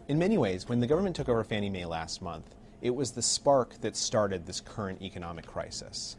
In many ways, when the government took over Fannie Mae last month, it was the spark that started this current economic crisis.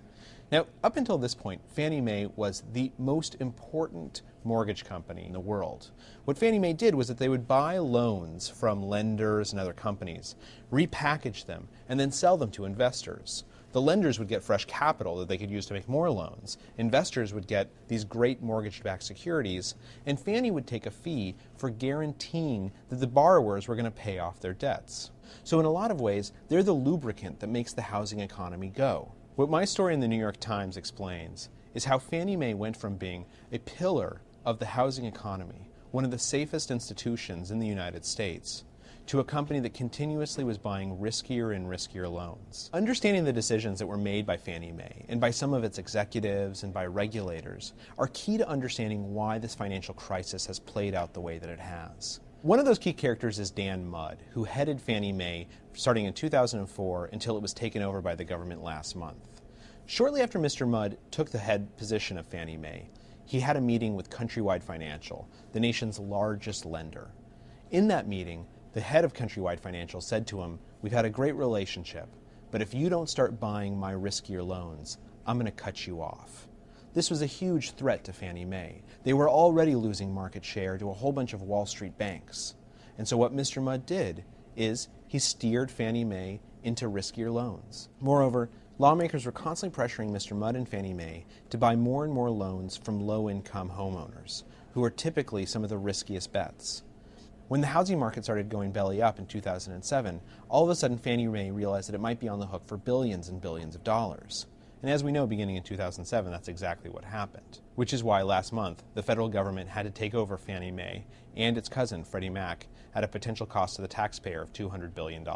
Now, up until this point, Fannie Mae was the most important mortgage company in the world. What Fannie Mae did was that they would buy loans from lenders and other companies, repackage them, and then sell them to investors. The lenders would get fresh capital that they could use to make more loans. Investors would get these great mortgage-backed securities, and Fannie would take a fee for guaranteeing that the borrowers were going to pay off their debts. So in a lot of ways, they're the lubricant that makes the housing economy go. What my story in the New York Times explains is how Fannie Mae went from being a pillar of the housing economy, one of the safest institutions in the United States, to a company that continuously was buying riskier and riskier loans. Understanding the decisions that were made by Fannie Mae and by some of its executives and by regulators are key to understanding why this financial crisis has played out the way that it has. One of those key characters is Dan Mudd, who headed Fannie Mae starting in 2004 until it was taken over by the government last month. Shortly after Mr. Mudd took the head position of Fannie Mae, he had a meeting with Countrywide Financial, the nation's largest lender. In that meeting, the head of Countrywide Financial said to him, "We've had a great relationship, but if you don't start buying my riskier loans, I'm going to cut you off." This was a huge threat to Fannie Mae. They were already losing market share to a whole bunch of Wall Street banks. And so what Mr. Mudd did is he steered Fannie Mae into riskier loans. Moreover, lawmakers were constantly pressuring Mr. Mudd and Fannie Mae to buy more and more loans from low-income homeowners, who are typically some of the riskiest bets. When the housing market started going belly up in 2007, all of a sudden Fannie Mae realized that it might be on the hook for billions and billions of dollars. And as we know, beginning in 2007, that's exactly what happened. Which is why last month, the federal government had to take over Fannie Mae and its cousin, Freddie Mac, at a potential cost to the taxpayer of $200 billion.